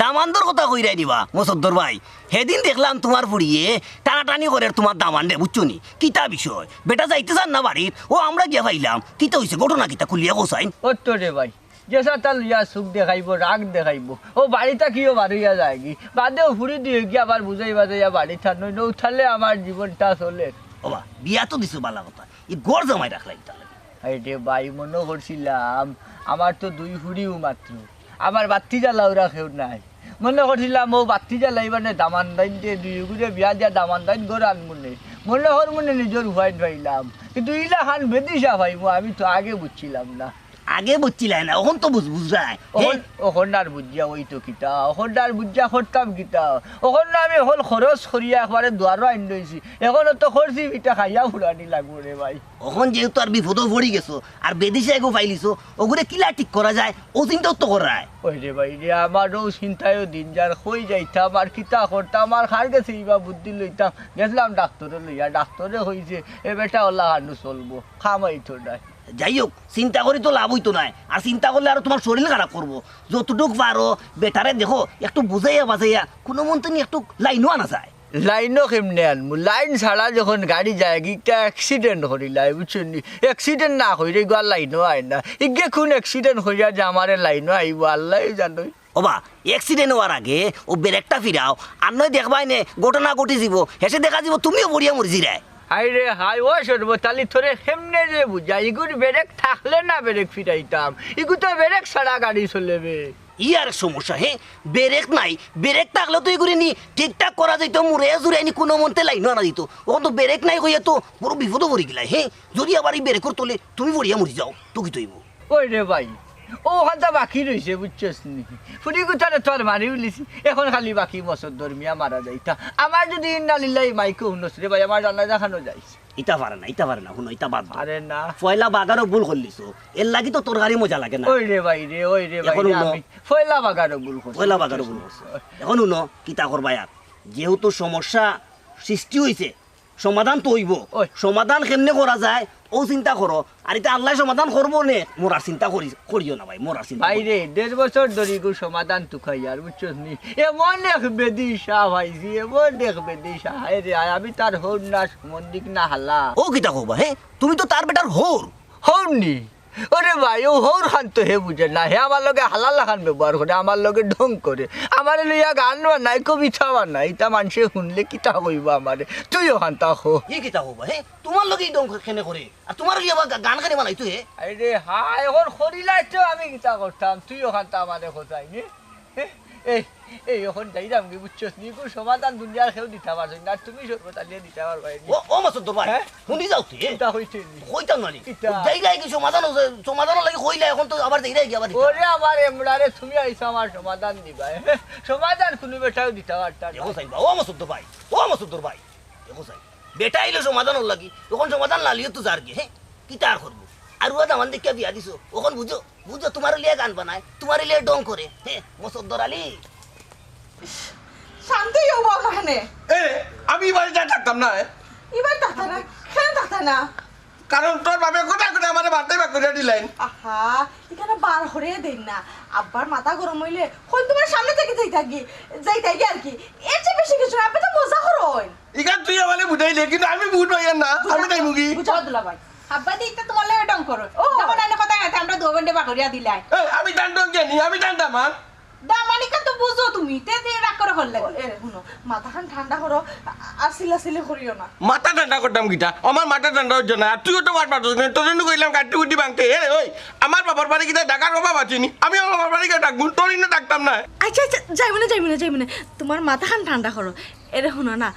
দামানদর কথা কইরাই দিবা মসদ্দর ভাই সেদিন দেখলাম তোমার ফুড়িয়ে টানাটানি করে তোমার দামান রে বুঝছো নি কিতা বিষয় বেটা যাইতে চান না বাড়ির ও আমরা গিয়া পাইলাম কিতা হইছে ঘটনা কিতা খুলিয়া কোসাইন ও তো রে ভাই যেসা তার লিয়া সুখ দেখাইব রাগ দেখাইব ও বাড়িটা কিও বাড়িয়া যায় কি বাদেও ফুরি দিয়ে গিয়ে আবার বুঝাই বাজাইয়া বাড়ি থান নই উঠালে আমার জীবনটা চলে ওবা বিয়া তো দিছো বালা কথা ই গড় জমাই রাখলাই তাহলে আরে ভাই মনে করছিলাম আমার তো দুই ফুরিও মাত্র আমার বাতি জ্বালাও রাখেও নাই মনে করছিলাম ও বাতি জ্বালাই মানে দামান দাইন দিয়ে দুই ঘুরে বিয়া দিয়া দামান দাইন ঘর আনমনে মনে হর মনে নিজের হুয়াইন পাইলাম কিন্তু ইলা খান বেদিশা ভাইবো আমি তো আগে বুঝছিলাম না আগে বুঝছিলাই না এখন তো বুঝরায় ওখন আর বুঝিয়া ওই তো কিতা ওখন আর বুঝিয়া করতাম কিতা ওখন না আমি হল খরচ করিয়া একবারে দুয়ারও আইন লইছি এখনো তো খরচি পিঠা খাইয়া ফুরানি লাগবো রে ভাই এখন যেহেতু আর বিপদও পড়ি গেছো আর বেদিশা এগো পাইলিছো ওগুলো কিলা ঠিক করা যায় ও চিন্তাও তো করায় ওই রে ভাই রে আমারও চিন্তায়ও দিন যার হয়ে যাইতাম আর কিতা করতাম আর খার গেছে ইবা বুদ্ধি লইতাম গেছিলাম ডাক্তারে লইয়া ডাক্তারে হয়েছে এ বেটা ওলা হানু চলবো খামাই তো নাই যাই হোক চিন্তা করি তো লাভ হইতো নাই আর চিন্তা করলে আর তোমার শরীর খারাপ করবো যতটুক পারো বেটারে দেখো একটু বুঝাইয়া বাজাইয়া কোনো মন্তনি একটু লাইনও আনা যায় লাইনও কেমনে আনবো লাইন ছাড়া যখন গাড়ি যায় গিটা অ্যাক্সিডেন্ট করিলাই বুঝছেন নি অ্যাক্সিডেন্ট না হইলে গো আর লাইনও আয় না ইগে কোন অ্যাক্সিডেন্ট হইয়া যে আমারে লাইনও আইব আল্লাহ জানোই ওবা অ্যাক্সিডেন্ট হওয়ার আগে ও ব্রেকটা ফিরাও আর নয় দেখবাই নে ঘটনা ঘটি যাব হেসে দেখা যাব তুমিও বড়িয়া মরি যায় হাই রে হাই ও সর্বতালি তোরে কেমনে রে বুঝা ইগুর ব্রেক থাকলে না ব্রেক ফিরাইতাম ইগু তো ব্রেক ছাড়া গাড়ি চলেবে ই আর সমস্যা হে ব্রেক নাই ব্রেক থাকলে তো এগুলি নি ঠিকঠাক করা যেত মুড়ে জুড়ে নি কোনো মন্তে লাইন আনা দিত ওখান তো ব্রেক নাই হইয়া তো পুরো বিপদও পড়ে গেলাই হে যদি আবার এই ব্রেকর তোলে তুমি বড়িয়া মরি যাও তো কি তৈব ওই রে ভাই ও ওখানটা বাকি রয়েছে বুঝছিস নি ফুটি গুটারে তোর মারি উলিছি এখন খালি বাকি বছর ধর্মিয়া মারা যাইতা আমার যদি ইন্নালিল্লাহি মাইকে উন্নস রে ভাই আমার জানা দেখানো যাইছে ইটা পারে না শুনো ইটা বাদ দাও। আরে না পয়লা বাগারও ভুল করলিছো এর লাগি তো তোর গাড়ি মজা লাগে না ওই রে ভাই রে এখন উনো। আমি ফয়লা বাগারও ভুল করছি পয়লা বাগারও ভুল করছো এখন শুনো কিতা করবা আর যেহেতু সমস্যা সৃষ্টি হয়েছে সমাধান তো হইব ওই। সমাধান কেমনে করা যায় ও চিন্তা করো আর এটা আল্লাহ সমাধান করবো নে মোরার চিন্তা করিও না ভাই মোরার চিন্তা করিও। বাইরে 1.5 বছর ধরে গো সমাধান তো খাই আর বুঝছস নি এমন দেখবে দিশা ভাইজি এমন দেখবে দিশা হায় রে আমি তার হর না মন্দিক না হালা ও কিতা কবা হে তুমি তো তার বেটার হোর হরনি ওরে ভাই ও হর খান তো হে বুঝে না হে আমার লগে হালাল খান ব্যবহার করে আমার লগে ঢং করে আমার লইয়া গান বানাই কবিতা বানাই তা মানুষে শুনলে কিতা কইব আমারে তুইও খান তা হো ই কিতা কবা হে তোমার লগে দম কেনে করে আর তোমার লিয়ে আবার গান গানে বানাই তুই হে আরে হায় এখন খরিলাই তো আমি কিতা করতাম তুইও খান তা আমারে খোঁজাই নি এই এই এখন যাইরাম কি বুঝছস নি কো সমাধান দুনিয়ার কেউ দিতে পারছ না তুমি সর্বতা লিয়ে দিতে পারবা ও ও মাসুদ ভাই হ্যাঁ? শুনি যাও তুই কিতা হইছে নি কইতাম না নি কিতা? যাইলাই কি সমাধান লাগে কইলা এখন তো আবার যাইলাই কি আবার ওরে আমার এমরারে তুমি আইছো আমার সমাধান দিবা সমাধান কোনো বেটাও দিতে পারতা না দেখো সাই ও মাসুদ ভাই দেখো সাই বেটা আইলে সমাধান হল লাগি তখন সমাধান না লিয়ে তো যার গে হ্যাঁ কিতা আর করবো আর ওটা আমার দেখে বিয়া দিছো ওখন বুঝো তোমার লিয়ে গান বানায় তোমার লিয়ে ডং করে হ্যাঁ মসদ্দর আলী শান্তি হবো এখানে এ আমি বাড়িতে থাকতাম না এবার ডাক্তার না কেন ডাক্তার না কারণ তোর বাপে কোথায় কোথায় আমার বার্তাই বা করে দিলেন আহা এখানে বার হরে দেন না আব্বার মাথা গরম হইলে হই তোমার সামনে থেকে যাই থাকি আর কি এর চেয়ে বেশি কিছু না আপনি তো মজা করুন ইখান তুই আমার বুঝাইলে কিন্তু আমি বুঝ পাইয়ার না আমি তাই মুগি বুঝা দুলা ভাই আব্বা দি ইটা তোমার লাগে ডং করো যখন এনে কথা আছে আমরা দো ঘন্টা বাকরিয়া দিলাই আমি জানতাম জানি আমি জানতাম আর দামানিকা তো বুঝো তুমি তে রাগ করে হল লাগে এ শুনো মাথাখান ঠান্ডা করো আর সিলাসিলি করিও না মাথা ঠান্ডা করতাম গীতা আমার মাথা ঠান্ডা হচ্ছে না আর তুইও তো মাঠ মারছিস না তোর জন্য কইলাম কাটি কুটি ভাঙতে এ ওই আমার বাবার বাড়ি গিয়ে ডাকার অভাব আছিনি আমি আমার বাবার বাড়ি গিয়ে ডাকবো তোর ইনো ডাকতাম না আচ্ছা আচ্ছা যাইব না তোমার মাথাখান ঠান্ডা করো এরে শুনো না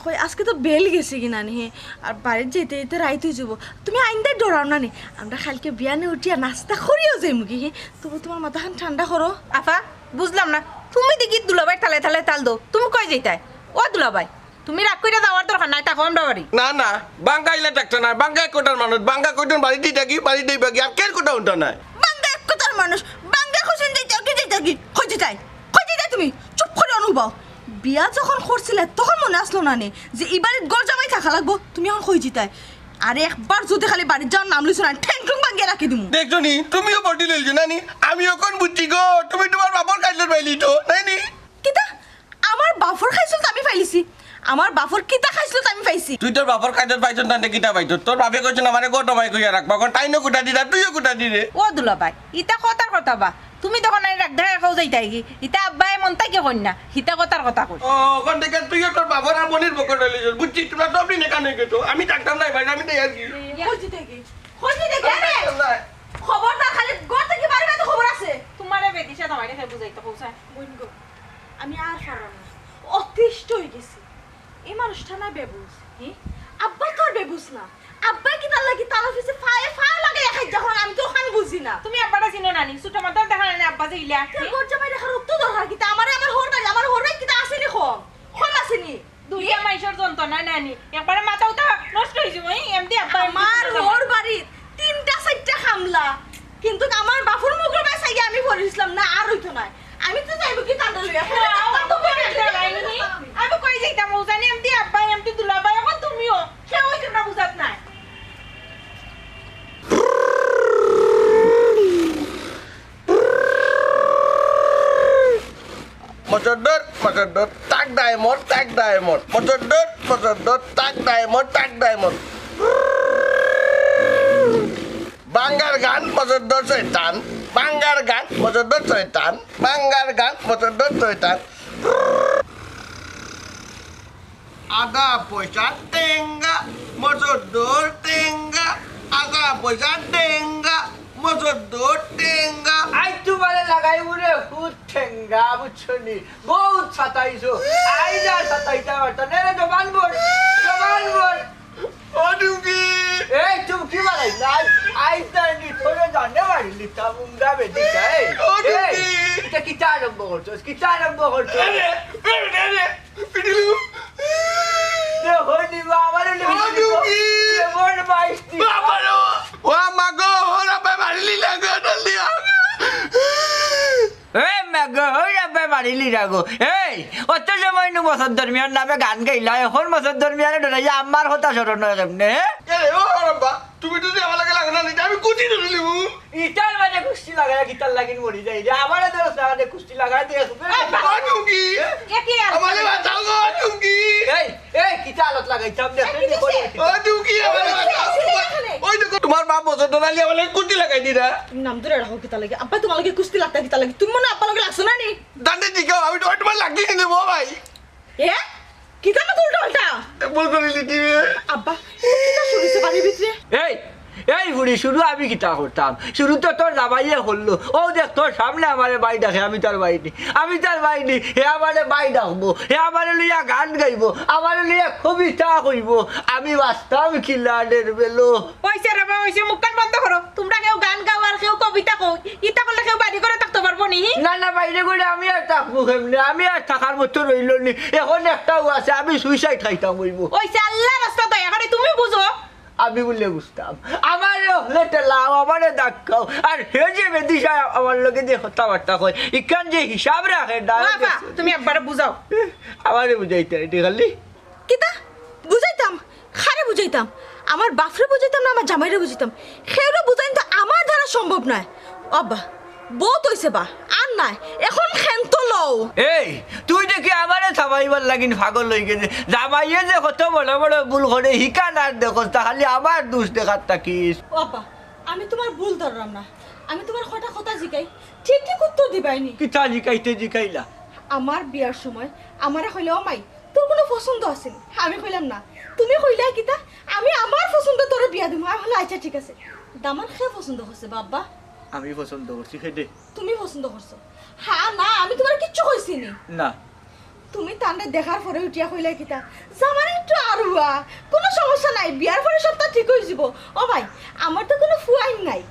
কই আজকে তো বেল গেছে কি নানি হে আর বাড়ির যেতে যেতে রাইত হয়ে যাবো তুমি আইনদাই ডরাও না নি আমরা কালকে বিয়ানে উঠিয়া নাস্তা করিও যাই মুখে হে তবু তোমার মাথাখান ঠান্ডা করো আফা বুঝলাম না তুমি দেখি দুলাভাই তালে তাল দো তুমি কই যাইতাই ও দুলাভাই তুমি রাগ কইরা যাওয়ার দরকার নাই তা আমরা বাড়ি না না বাঙ্গা ইলে ডাকতে না বাঙ্গা কোটার মানুষ বাঙ্গা কোটার বাড়িতেই থাকি বাড়িতেই বাকি আর কেন কোটা উঠা নাই বাঙ্গা এক কথার মানুষ বাঙ্গা খুশিন যাইতে কি যাইতে কি কই যাই তুমি চুপ করে অনুভব বিয়া যখন করছিলে তখন মনে আসলো না নে যে এই বাড়ির গড় জামাই থাকা লাগবো তুমি এখন কই জিতাই আর একবার যদি খালি বাড়ির যাওয়ার নাম লিছো না ঠ্যাং ঠুং ভাঙিয়ে রাখি দিমু দেখছো নি তুমিও বডি লইছো নানি আমিও কোন বুঝছি গো তুমি তোমার বাপর কাইলে পাইলি তো নাই নি কিতা আমার বাফর খাইছিল তো আমি পাইলিছি আমার বাফর কিতা খাইছিল তো আমি পাইছি তুই তোর বাপর কাজের পাইছ না কিতা পাইছ তোর বাপে কইছ না মানে গোটা ভাই কইয়া রাখবা কোন টাইনো কুটা দিরা তুইও কুটা দিরে ও দুলাভাই ইটা কথার কথা বা তুমি তখন নাই রাগ দেখা খাও যাইতাই কি ইটা আব্বাই মন তাই কি কন্যা হিতা কথার কথা কই ও কোন থেকে তুইও তোর বাপর আর মনির বকর লইছ বুঝছি তোরা তো আপনি নেকা নেকে তো আমি ডাক্তার নাই ভাই আমি তাই আর কি কই জিতে কি খবরদার খালি গড় থেকে বাড়ি বাইতে খবর আছে তোমারে বেদিশা তোমারে খাই বুঝাইতে কইছাই বইন গো আমি আর পারলাম না অতিষ্ঠ হয়ে গেছি এই মানুষটা না বেবুস আব্বা তো আর বেবুস না আব্বা কি তার লাগি তার অফিসে ফায়ে লাগে খাই যখন আমি তো ওখানে বুঝি না তুমি আব্বাটা চিনো নানি ছোট মাতার দেখা না আব্বা যে ইলা তোর গর্জা বাইরে খার উত্তর দরকার কি আমার হোর বাড়ি কিটা আসেনি খম আসেনি দুইটা মাইশর যন্ত্রণা নানি একবারে মাথাও তো নষ্ট হয়ে যাবে এমডি আব্বা আমার হোর বাড়ি 3টা 4টা হামলা কিন্তু আমার বাফুর মুখের বাসাই আমি পড়িছিলাম না আর হইতো না আমি তো যাইব কি কান্দ লইয়া আমি কই যাইতাম ওজানি এমডি আব্বা এমডি দুলাভাই এখন তুমিও কেউ হইতো না বুঝাত নাই মচদ্দর তাক ডায়মন্ড মচদ্দর তাক ডায়মন্ড বাঙ্গার গান মচদ্দর শয়তান আগা পয়সা টেঙ্গা মচদ্দর টেঙ্গা আগা পয়সা টেঙ্গা মচদ্দর টেঙ্গা আই তোমারে লাগাই উরে হুত ঠেঙ্গা বুঝছনি বহুত ছাতাইছো আই যা ছাতাইতা বাটা নেরে জবান বল ও ডুগি এই তুমি কি বলাই নাই আই তানি থরে জানে বাড়ি লিতা মুঙ্গা বেদি কাই ও দিদি। এটা কিটা আরম্ভ করছো পিটিলু রে হনি বাবারে ও ডুগি। মন বাইস্তি বাবারো ও মাগো ওরা বে মারলি লাগা দলিয়া এ মেগো হইরা বে মারিলি রাগো এই অত সময় নু বছর দরমিয়ান নামে গান গাইলা এখন বছর দরমিয়ানে ডরাইয়া আমার কথা স্মরণ হয় কেমনে ও আব্বা তুমি যদি আমার লাগে লাগে না নিতে আমি কুচি ধরে লিবু ইটার মানে কুস্তি লাগাই গিটার লাগিন মরি যাই রে আমার দরস লাগাতে কুস্তি লাগাই দিয়ে ও টুকি একে আর আমারে বাঁচাও গো টুকি এই কিটা আলত লাগাই চাপ দেখতে নি করে ও টুকি আমারে বাঁচাও ওই দেখো তোমার বাপ বছর ডরালি আমারে কুচি লাগাই দিরা তুমি নাম ধরে রাখো কিতা লাগে আব্বা তোমার লাগে কুস্তি লাগতা কিতা লাগে তুমি মনে আব্বা লাগে লাগছো না নি দাঁড়ে জিগাও আমি তো তোমার লাগিয়ে দেবো ভাই এ কিতা না উল্টা উল্টা বল করিলি কি আব্বা কিতা শুনিছে বাড়ির ভিতরে এই বুড়ি শুরু আমি কিতা করতাম শুরু তো তোর দাবাইয়ে করলো ও দেখ তোর সামনে আমারে বাই ডাকে আমি তার বাইনি হে আমারে বাই ডাকবো হে আমারে লইয়া গান গাইবো আমারে লইয়া কবিতা কইব আমি বাঁচতাম কিলাডের বেলো পয়সা রে পয়সা মুখকান বন্ধ করো তোমরা কেউ গান গাও আর কেউ কবিতা কও ইটা করলে কেউ বাড়ি করে থাকতে পারবো নি না বাইরে করে আমি আর থাকবো কেমনে আমি আর থাকার মতো রইল নি এখন একটাও আছে আমি সুইসাইড খাইতাম হইব ওই যে আল্লাহ রাস্তা দয়া করে তুমি বুঝো আমি বললে বুঝতাম আমার হলে লাও আমারে ডাকাও আর হে যে বেদিশা আমার লোকে যে কথাবার্তা কয় ইখান যে হিসাব রাখে বাবা তুমি একবার বুঝাও আমারে বুঝাইতে এটি খালি কিতা বুঝাইতাম খারে বুঝাইতাম আমার বাপরে বুঝাইতাম না আমার জামাইরে বুঝাইতাম খেউরে বুঝাইন তো আমার দ্বারা সম্ভব নয় আব্বা বহুত হইছে বা আর নাই এখন খেন্ত লও এই তুই দেখি আমারে থামাইবার লাগিন পাগল হয়ে গেছে জামাইয়ে যে কত বড় বড় ভুল করে হিকান আর দেখো তা খালি আমার দোষ দেখার থাকিস ও আব্বা আমি তোমার ভুল ধরলাম না আমি তোমার কটা কথা জিগাই ঠিক উত্তর দিবাইনি কিতা জিকাইলা আমার বিয়ার সময় আমারে কইলে ও মাই তোর কোনো পছন্দ আছে নি? আমি কইলাম না তুমি কইলা কিতা আমি আমার পছন্দ তোর বিয়া দিমু আমি হলো আচ্ছা ঠিক আছে দামান খেয়ে পছন্দ করছে বাবা আমি পছন্দ করছি খেতে তুমি পছন্দ করছো হ্যাঁ না আমি তোমার কিচ্ছু কইছি নি না তুমি তান্ডে দেখার পরে উঠিয়া কইলা কিতা জামার একটু আরুয়া কোনো সমস্যা নাই বিয়ার পরে সবটা ঠিক হয়ে যাব ও ভাই আমার তো কোনো ফুয়াইন নাই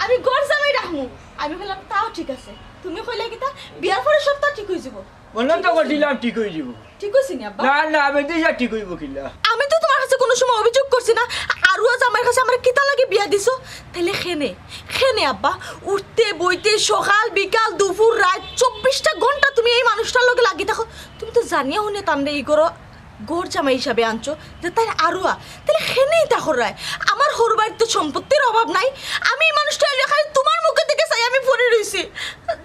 আমি গড় জামাই রাখমু আমি কইলাম তাও ঠিক আছে তুমি কইলা কিতা বিয়ার পরে সবটা ঠিক হয়ে যাব মনে তো করছিলাম ঠিক হয়ে যাব ঠিক হইছি নি আব্বা না আমি দিশা ঠিক হইব কিলা আমি তো তোমার কাছে কোনো সময় অভিযোগ করছি না আরুয়া জামাইয়ের কাছে আমার কিতা লাগে বিয়া দিছো তাহলে খেনে আব্বা উঠতে বইতে সকাল বিকাল দুপুর রাত 24টা ঘন্টা তুমি এই মানুষটার লগে লাগি থাকো তুমি তো জানিয়া শুনে তান্ডে ই করো গোর জামাই হিসাবে আনছো যে তাই আরুয়া তাহলে খেনেই তাকর রায় আমার হর বাড়িতে সম্পত্তির অভাব নাই আমি এই মানুষটা খালি তোমার মুখে থেকে চাই আমি পড়ে রয়েছি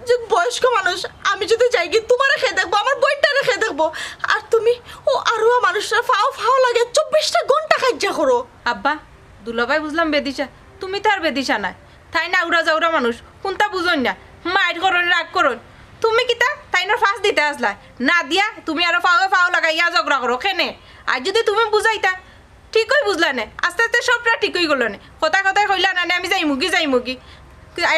যে বয়স্ক মানুষ আমি যদি যাই গিয়ে তোমার খেয়ে দেখবো আমার বইটা রেখে দেখবো আর তুমি ও আরুয়া মানুষটা ফাও লাগে 24টা ঘন্টা কাজ্যা করো আব্বা দুলাভাই বুঝলাম বেদিশা তুমি তো আর বেদিশা নাই তাই না উড়া যাওরা মানুষ কোনটা বুঝোন না মাইট করুন রাগ করুন তুমি কিতা তাইনোর ফাঁস দিতে আসলা না দিয়া তুমি আরো ফাও লাগাইয়া ঝগড়া করো কেনে আর যদি তুমি বুঝাইতা ঠিকই বুঝলা না আস্তে আস্তে সবটা ঠিকই গেল না কথায় কইলা না আমি যাই মুগি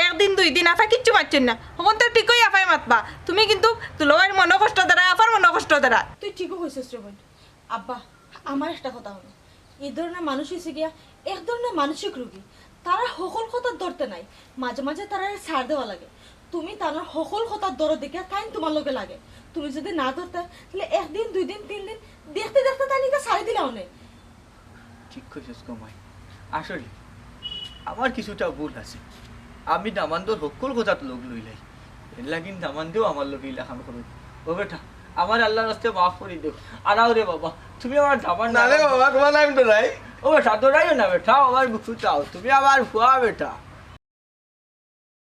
একদিন 2 দিন আফা কিচ্ছু মারছেন না তখন তো ঠিকই আফাই মাতবা তুমি কিন্তু দুলাভাইয়ের মনো কষ্ট দ্বারা আফার মনো কষ্ট দ্বারা তুই ঠিকও কইছিস শ্রবণ আব্বা আমার একটা কথা হলো এই ধরনের মানুষ হয়েছে গিয়া এক ধরনের মানসিক রোগী তারা সকল কথা ধরতে নাই মাঝে মাঝে তারা ছাড় দেওয়া লাগে তুমি তার সকল কথার দর দেখে তাই তোমার লগে লাগে তুমি যদি না ধরতে তাহলে 1 দিন 2 দিন 3 দিন দেখতে তাই নিতে ছাড়ি দিলে অনেক ঠিক কইছিস কমাই আসলে আমার কিছুটা ভুল আছে আমি দামান্দর সকল কথাত লোক লইলাই এর লাগিন দামান্দেও আমার লোক ইলাখান করো ও বেটা আমার আল্লাহর রাস্তে মাফ করে দেও আনাও রে বাবা তুমি আমার দামান না রে বাবা তোমার নাম তো নাই ও বেটা তোরাইও না বেটা আমার বুকু চাও তুমি আমার ফুয়া বেটা